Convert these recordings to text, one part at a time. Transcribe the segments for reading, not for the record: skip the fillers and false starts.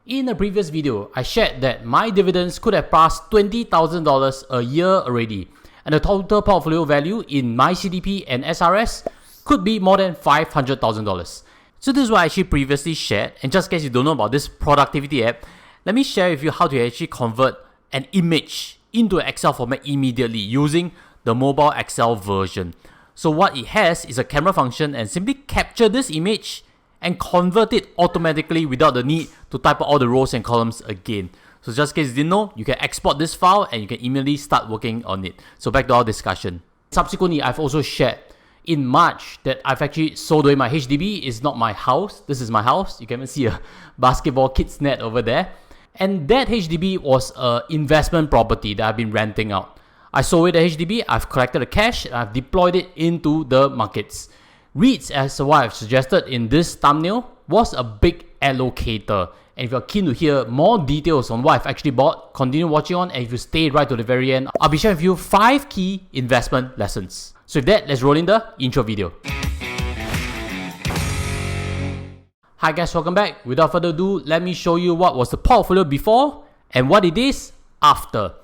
In a previous video, I shared that my dividends could have passed $20,000 a year already, and the total portfolio value in my CDP and SRS could be more than $500,000. So this is what I actually previously shared, and just in case you don't know about this productivity app, let me share with you how to actually convert an image into an Excel format immediately using the mobile Excel version. So what it has is a camera function, and simply capture this image and convert it automatically without the need to type out all the rows and columns again. So just in case you didn't know, you can export this file and you can immediately start working on it. So back to our discussion. Subsequently, I've also shared in March that I've actually sold away my HDB. It's not my house. This is my house. You can even see a basketball kids net over there. And that HDB was an investment property that I've been renting out. I sold away the HDB, I've collected the cash, and I've deployed it into the markets. REITs, as what I've suggested in this thumbnail, was a big allocator. And if you're keen to hear more details on what I've actually bought, continue watching on, and if you stay right to the very end, I'll be sharing with you 5 key investment lessons. So with that, let's roll in the intro video. Hi guys, welcome back. Without further ado, let me show you what was the portfolio before and what it is after.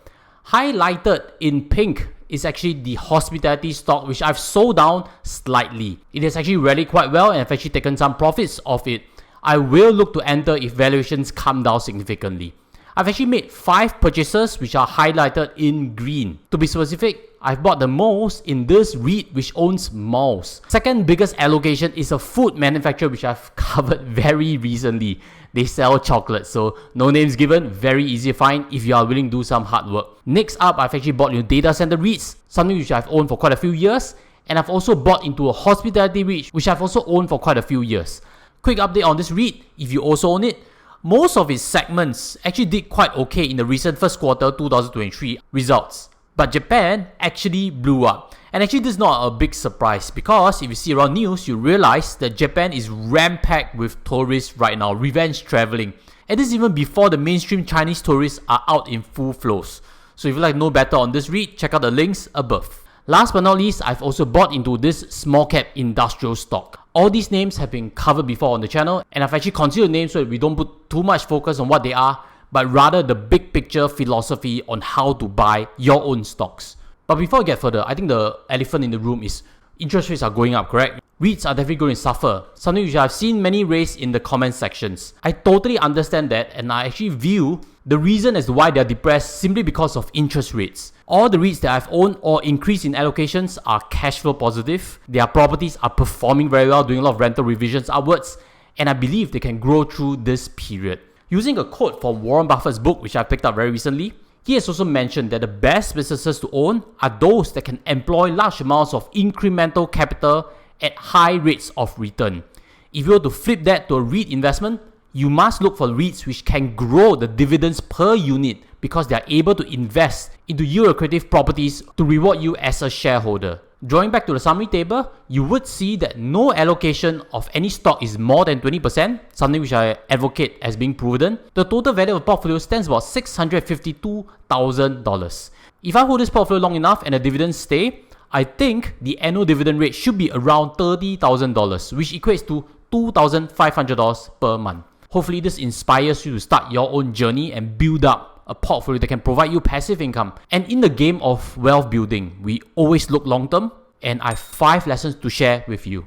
Highlighted in pink is actually the hospitality stock, which I've sold down slightly. It has actually rallied quite well and I've actually taken some profits off it. I will look to enter if valuations come down significantly. I've actually made 5 purchases which are highlighted in green. To be specific, I've bought the most in this REIT which owns malls. Second biggest allocation is a food manufacturer which I've covered very recently. They sell chocolate, so no names given, very easy to find if you are willing to do some hard work. Next up, I've actually bought data center REITs, something which I've owned for quite a few years, and I've also bought into a hospitality REIT which I've also owned for quite a few years. Quick update on this REIT, if you also own it, most of its segments actually did quite okay in the recent first quarter 2023 results. But Japan actually blew up. And actually this is not a big surprise because if you see around news, you realize that Japan is ram-packed with tourists right now, revenge traveling. And this is even before the mainstream Chinese tourists are out in full flows. So if you like to know better on this REIT, check out the links above. Last but not least, I've also bought into this small cap industrial stock. All these names have been covered before on the channel, and I've actually considered names so that we don't put too much focus on what they are, but rather the big picture philosophy on how to buy your own stocks. But before I get further, I think the elephant in the room is interest rates are going up, correct? REITs are definitely going to suffer, something which I've seen many raise in the comment sections. I totally understand that, and I actually view the reason as to why they're depressed simply because of interest rates. All the REITs that I've owned or increased in allocations are cash flow positive. Their properties are performing very well, doing a lot of rental revisions upwards, and I believe they can grow through this period. Using a quote from Warren Buffett's book, which I picked up very recently, he has also mentioned that the best businesses to own are those that can employ large amounts of incremental capital at high rates of return. If you were to flip that to a REIT investment, you must look for REITs which can grow the dividends per unit because they are able to invest into yield-accretive properties to reward you as a shareholder. Drawing back to the summary table, you would see that no allocation of any stock is more than 20%, something which I advocate as being prudent. The total value of the portfolio stands about $652,000. If I hold this portfolio long enough and the dividends stay, I think the annual dividend rate should be around $30,000, which equates to $2,500 per month. Hopefully this inspires you to start your own journey and build up a portfolio that can provide you passive income. And in the game of wealth building, we always look long term, and I have 5 lessons to share with you.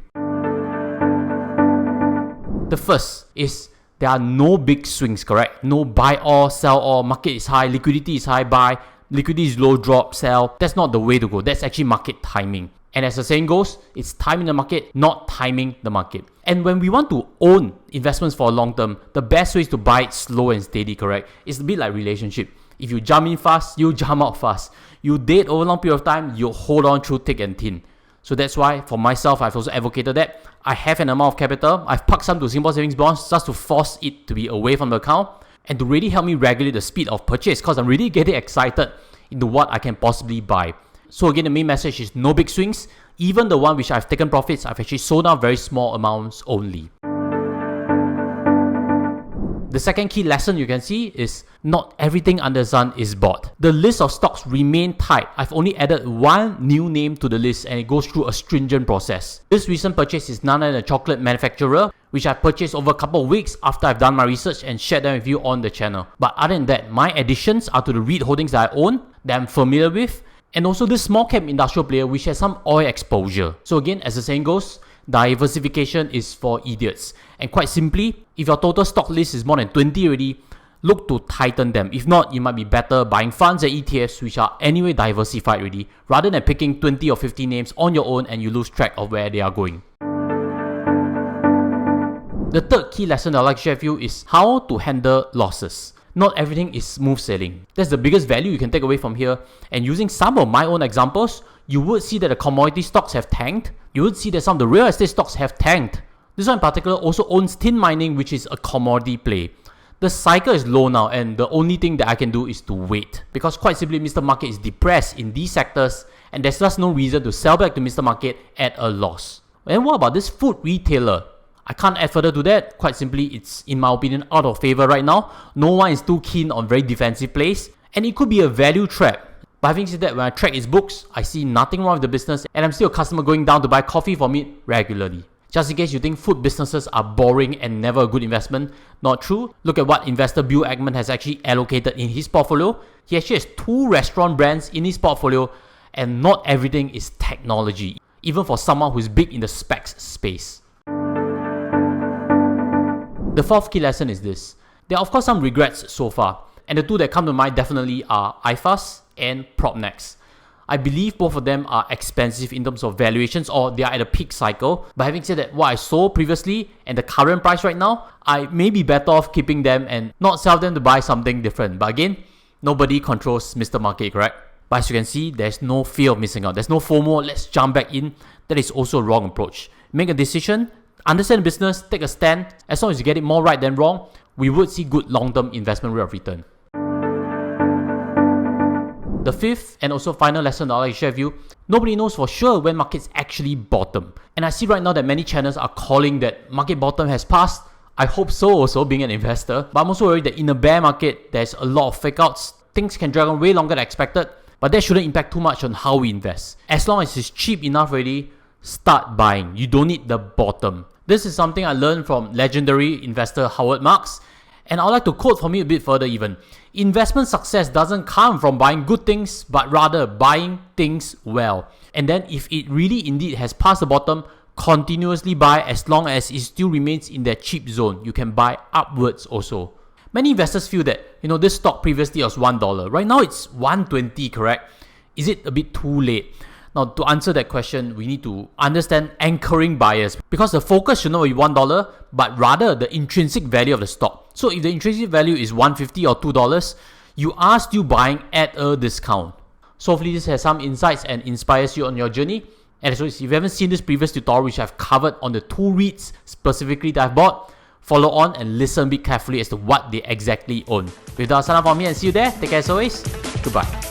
The first is there are no big swings, correct? No buy all, sell all, market is high, liquidity is high, buy, liquidity is low, drop, sell. That's not the way to go. That's actually market timing. And as the saying goes, it's timing the market, not timing the market. And when we want to own investments for a long term, the best way is to buy it slow and steady, correct? It's a bit like relationship. If you jump in fast, you jump out fast. You date over a long period of time, you hold on through thick and thin. So that's why for myself, I've also advocated that. I have an amount of capital. I've parked some to Singapore savings bonds just to force it to be away from the account and to really help me regulate the speed of purchase because I'm really getting excited into what I can possibly buy. So again, the main message is no big swings. Even the one which I've taken profits, I've actually sold out very small amounts only. The second key lesson you can see is not everything under the sun is bought. The list of stocks remain tight. I've only added one new name to the list and it goes through a stringent process. This recent purchase is none other than a chocolate manufacturer, which I purchased over a couple of weeks after I've done my research and shared them with you on the channel. But other than that, my additions are to the REIT holdings that I own, that I'm familiar with, and also this small cap industrial player which has some oil exposure. So again, as the saying goes, diversification is for idiots. And quite simply, if your total stock list is more than 20 already, look to tighten them. If not, you might be better buying funds and ETFs which are anyway diversified already, rather than picking 20 or 50 names on your own and you lose track of where they are going. The third key lesson I'd like to share with you is how to handle losses. Not everything is smooth sailing. That's the biggest value you can take away from here. And using some of my own examples, you would see that the commodity stocks have tanked. You would see that some of the real estate stocks have tanked. This one in particular also owns tin mining, which is a commodity play. The cycle is low now, and the only thing that I can do is to wait. Because quite simply, Mr. Market is depressed in these sectors, and there's just no reason to sell back to Mr. Market at a loss. And what about this food retailer? I can't add further to that. Quite simply, it's, in my opinion, out of favor right now. No one is too keen on very defensive plays, and it could be a value trap. But having said that, when I track its books, I see nothing wrong with the business, and I'm still a customer going down to buy coffee from it regularly. Just in case you think food businesses are boring and never a good investment, not true. Look at what investor Bill Ackman has actually allocated in his portfolio. He actually has 2 restaurant brands in his portfolio, and not everything is technology, even for someone who's big in the specs space. The fourth key lesson is this. There are of course some regrets so far, and the 2 that come to mind definitely are iFAST and Propnex. I believe both of them are expensive in terms of valuations, or they are at a peak cycle. But having said that, what I sold previously and the current price right now, I may be better off keeping them and not sell them to buy something different. But again, nobody controls Mr. Market, correct? But as you can see, there's no fear of missing out. There's no FOMO, let's jump back in. That is also a wrong approach. Make a decision, understand the business, take a stand. As long as you get it more right than wrong, we would see good long-term investment rate of return. The fifth and also final lesson I'll share with you, nobody knows for sure when markets actually bottom. And I see right now that many channels are calling that market bottom has passed. I hope so also, being an investor. But I'm also worried that in a bear market, there's a lot of fake outs. Things can drag on way longer than expected. But that shouldn't impact too much on how we invest. As long as it's cheap enough already, start buying. You don't need the bottom. This is something I learned from legendary investor Howard Marks. And I'd like to quote from it a bit further even. Investment success doesn't come from buying good things, but rather buying things well. And then if it really indeed has passed the bottom, continuously buy as long as it still remains in that cheap zone. You can buy upwards also. Many investors feel that, this stock previously was $1. Right now it's $1.20, correct? Is it a bit too late? Now, to answer that question, we need to understand anchoring bias, because the focus should not be $1, but rather the intrinsic value of the stock. So if the intrinsic value is $1.50 or $2, you are still buying at a discount. So hopefully this has some insights and inspires you on your journey. And so if you haven't seen this previous tutorial which I've covered on the 2 REITs specifically that I've bought, follow on and listen a bit carefully as to what they exactly own. With that, sign up for me and see you there. Take care as always. Goodbye.